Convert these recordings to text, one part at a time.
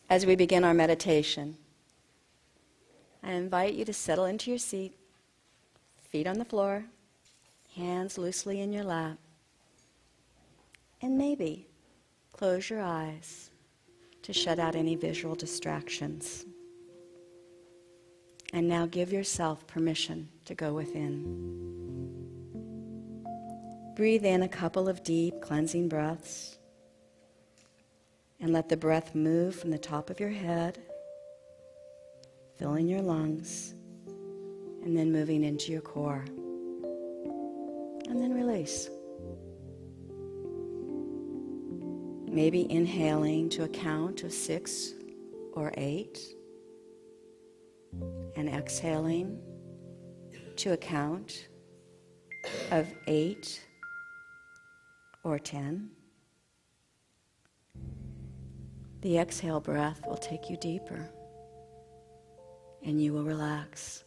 As we begin our meditation, I invite you to settle into your seat, feet on the floor, hands loosely in your lap, and maybe close your eyes to shut out any visual distractions. And now give yourself permission to go within. Breathe in a couple of deep, cleansing breaths, and let the breath move from the top of your head, filling your lungs, and then moving into your core. And then release. Maybe inhaling to a count of 6 or 8, and exhaling to a count of 8 or 10. The exhale breath will take you deeper, and you will relax.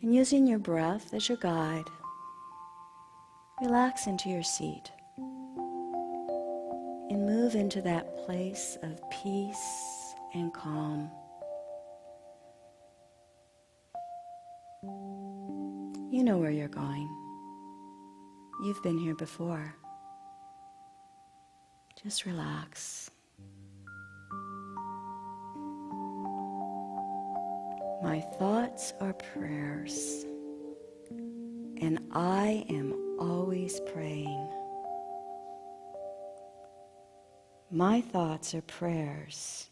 And using your breath as your guide, relax into your seat and move into that place of peace and calm. You know where you're going. You've been here before. Just relax. My thoughts are prayers, and I am always praying. My thoughts are prayers.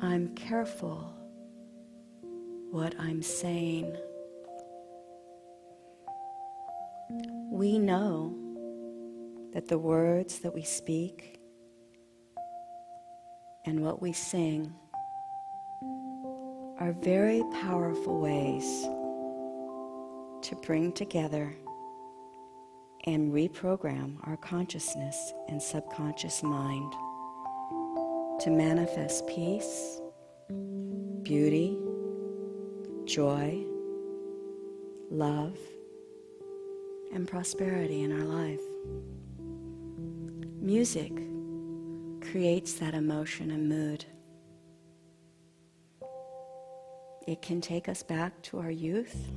I'm careful what I'm saying. We know that the words that we speak and what we sing are very powerful ways to bring together and reprogram our consciousness and subconscious mind to manifest peace, beauty, joy, love, and prosperity in our life. Music creates that emotion and mood. It can take us back to our youth,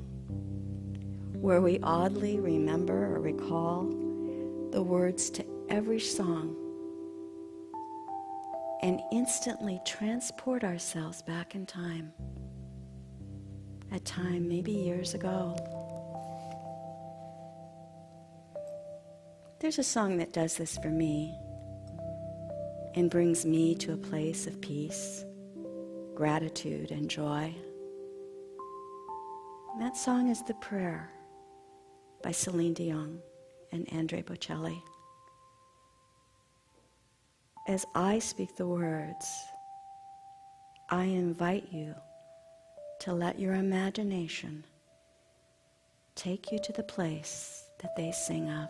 where we oddly remember or recall the words to every song and instantly transport ourselves back in time, a time maybe years ago. There's a song that does this for me and brings me to a place of peace, gratitude, and joy. And that song is The Prayer by Celine Dion and Andre Bocelli. As I speak the words, I invite you to let your imagination take you to the place that they sing of.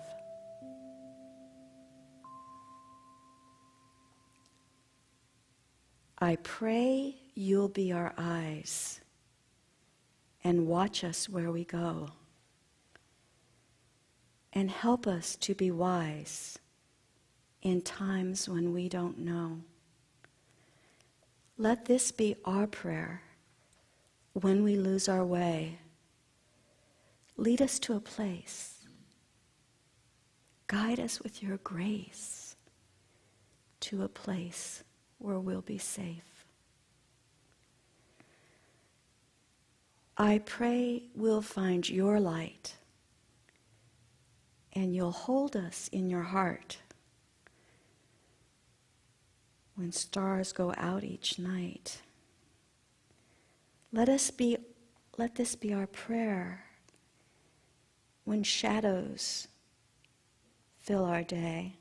I pray you'll be our eyes and watch us where we go, and help us to be wise in times when we don't know. Let this be our prayer when we lose our way. Lead us to a place. Guide us with your grace to a place where we'll be safe. I pray we'll find your light, and you'll hold us in your heart when stars go out each night. Let this be our prayer when shadows fill our day.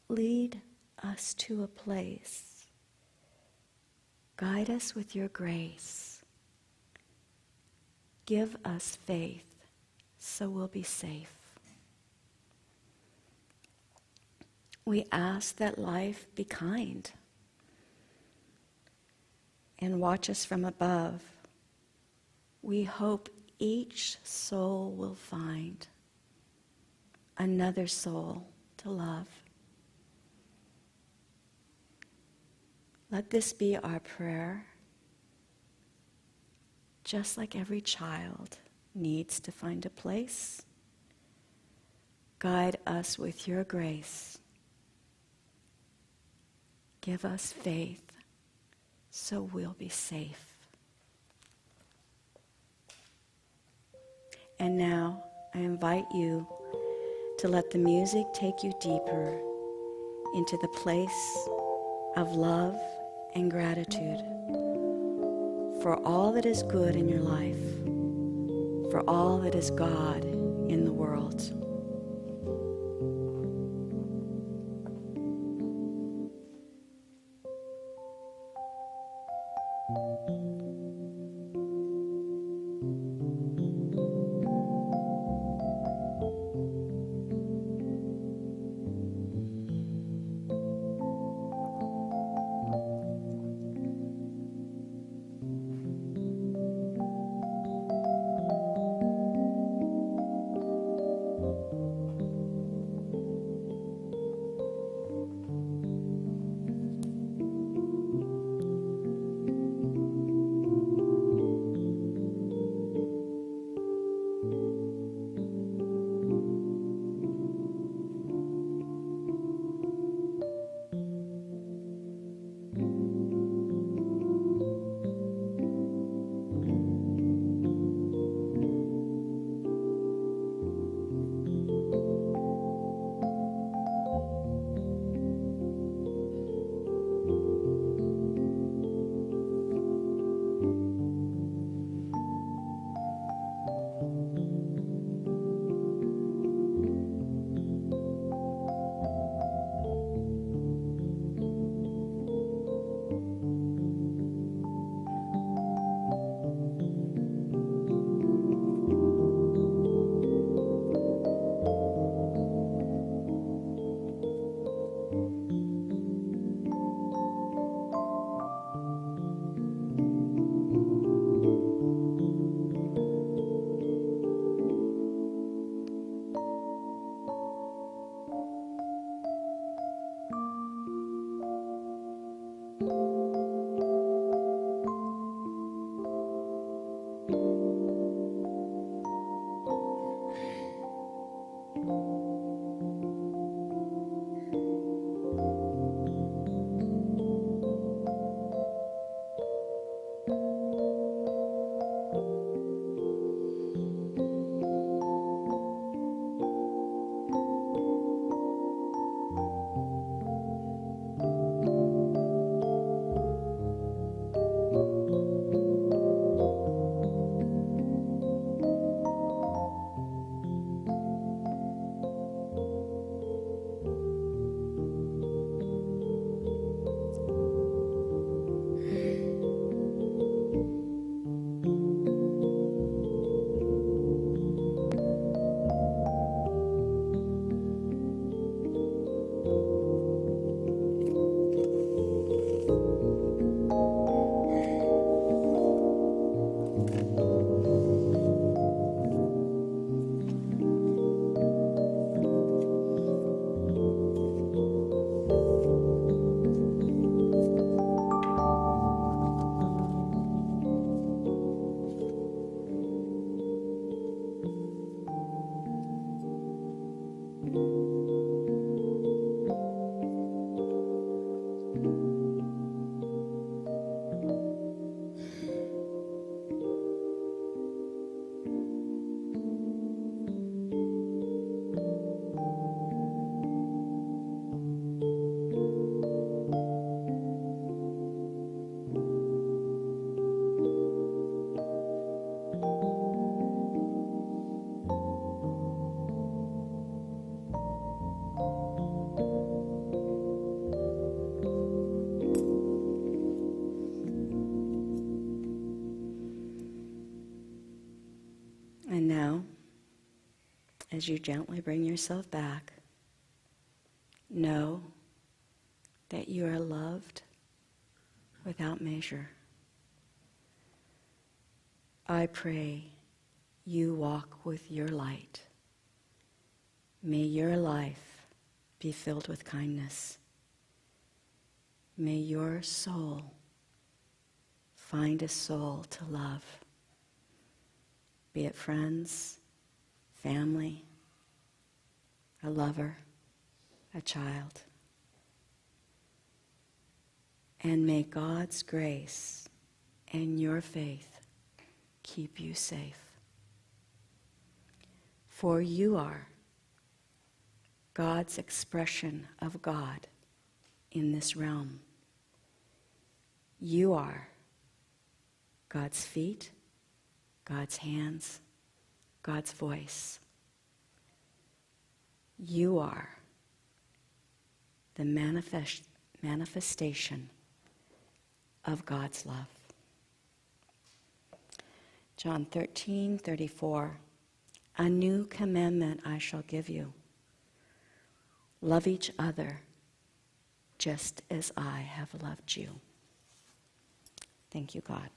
Lead us to a place. Guide us with your grace. Give us faith so we'll be safe. We ask that life be kind and watch us from above. We hope each soul will find another soul to love. Let this be our prayer, just like every child needs to find a place. Guide us with your grace. Give us faith so we'll be safe. And now I invite you to let the music take you deeper into the place of love and gratitude for all that is good in your life, for all that is God in the world. And now, as you gently bring yourself back, know that you are loved without measure. I pray you walk with your light. May your life be filled with kindness. May your soul find a soul to love, be it friends, family, a lover, a child. And may God's grace and your faith keep you safe. For you are God's expression of God in this realm. You are God's feet, God's hands, God's voice. You are the manifestation of God's love. John 13:34, a new commandment I shall give you. Love each other just as I have loved you. Thank you, God.